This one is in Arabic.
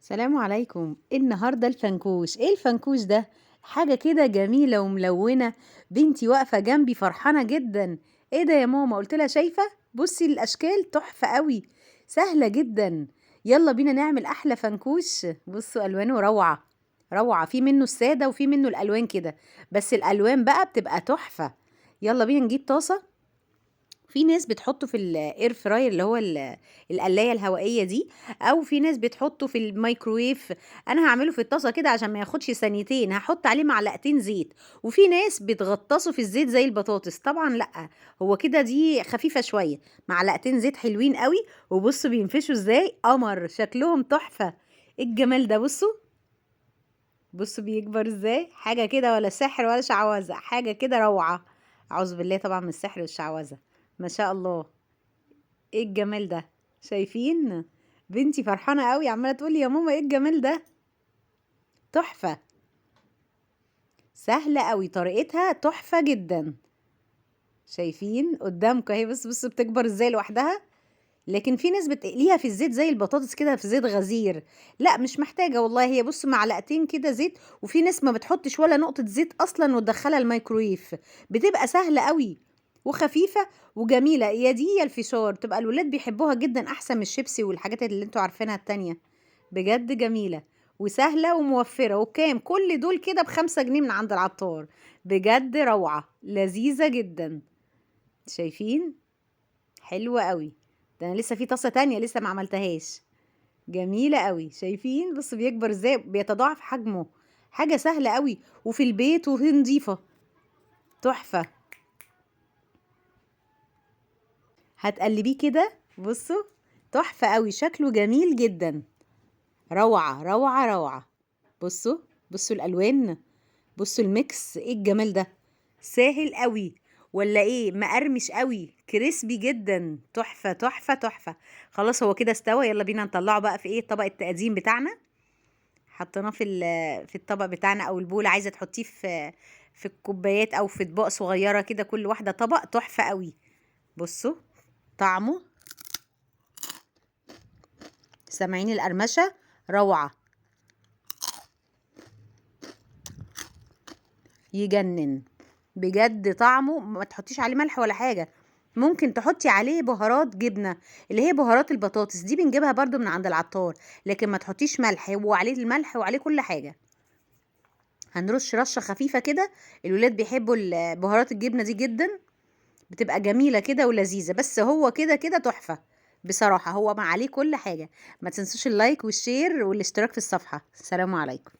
السلام عليكم. النهارده الفنكوش. ايه الفنكوش ده؟ حاجه كده جميله وملونه. بنتي واقفه جنبي فرحانه جدا. ايه ده يا ماما؟ قلت لها شايفه؟ بصي الاشكال تحفه قوي، سهله جدا. يلا بينا نعمل احلى فنكوش. بصوا الوانه روعه روعه، في منه الساده وفي منه الالوان كده، بس الالوان بقى بتبقى تحفه. يلا بينا نجيب طاسه. في ناس بتحطه في الاير فراير اللي هو القلايه الهوائيه دي، او في ناس بتحطه في الميكروويف. انا هعمله في الطاسه كده عشان ما ياخدش ثانيتين، هحط عليه معلقتين زيت. وفي ناس بتغطسه في الزيت زي البطاطس، طبعا لا، هو كده دي خفيفه شويه. معلقتين زيت حلوين قوي. وبصوا بينفشوا ازاي، قمر شكلهم تحفه. إيه الجمال ده؟ بصوا بصوا بيكبر ازاي، حاجه كده ولا سحر ولا شعوذه، حاجه كده روعه. اعوذ بالله طبعا من السحر والشعوذه. ما شاء الله. ايه الجمال ده؟ شايفين؟ بنتي فرحانه قوي عماله تقول لي يا ماما ايه الجمال ده. تحفه، سهله قوي، طريقتها تحفه جدا. شايفين قدامكم اهي، بص بتكبر ازاي لوحدها. لكن في ناس بتقليها في الزيت زي البطاطس كده، في زيت غزير. لا مش محتاجه والله، هي بص معلقتين كده زيت. وفي ناس ما بتحطش ولا نقطه زيت اصلا وتدخلها الميكرويف. بتبقى سهله قوي وخفيفه وجميله. يا دي يا الفشار، تبقى الولاد بيحبوها جدا احسن من الشيبسي والحاجات اللي انتوا عارفينها التانية. بجد جميله وسهله وموفره. وكام كل دول كده ب5 جنيه من عند العطار. بجد روعه لذيذه جدا. شايفين؟ حلوة قوي. ده انا لسه في طاسة تانية لسه ما عملتهاش. جميلة قوي. شايفين؟ بص بيكبر ازاي، بيتضاعف حجمه. حاجة سهلة قوي وفي البيت وهي نضيفة. تحفة. هتقلبيه كده. بصوا تحفة قوي، شكله جميل جدا. روعة روعة روعة. بصوا بصوا الالوان، بصوا الميكس، ايه الجمال ده. ساهل قوي ولا ايه؟ مقرمش قوي، كريسبي جدا. تحفة تحفة تحفة. خلاص هو كده استوى. يلا بينا نطلعه بقى في ايه، طبق التقديم بتاعنا. حطيناه في الطبق بتاعنا او البول. عايزة تحطيه في الكوبايات او في اطباق صغيرة كده، كل واحدة طبق. تحفة قوي. بصوا طعمه، سامعين القرمشة؟ روعة، يجنن. بجد طعمه ما تحطيش عليه ملح ولا حاجة. ممكن تحطي عليه بهارات جبنة، اللي هي بهارات البطاطس دي، بنجيبها برضو من عند العطار. لكن ما تحطيش ملح، وعليه الملح وعليه كل حاجة. هنرش رشة خفيفة كده. الولاد بيحبوا بهارات الجبنة دي جدا. بتبقى جميلة كده ولذيذة. بس هو كده كده تحفة بصراحة، هو ما عليه كل حاجة. ما تنسوش اللايك والشير والاشتراك في الصفحة. السلام عليكم.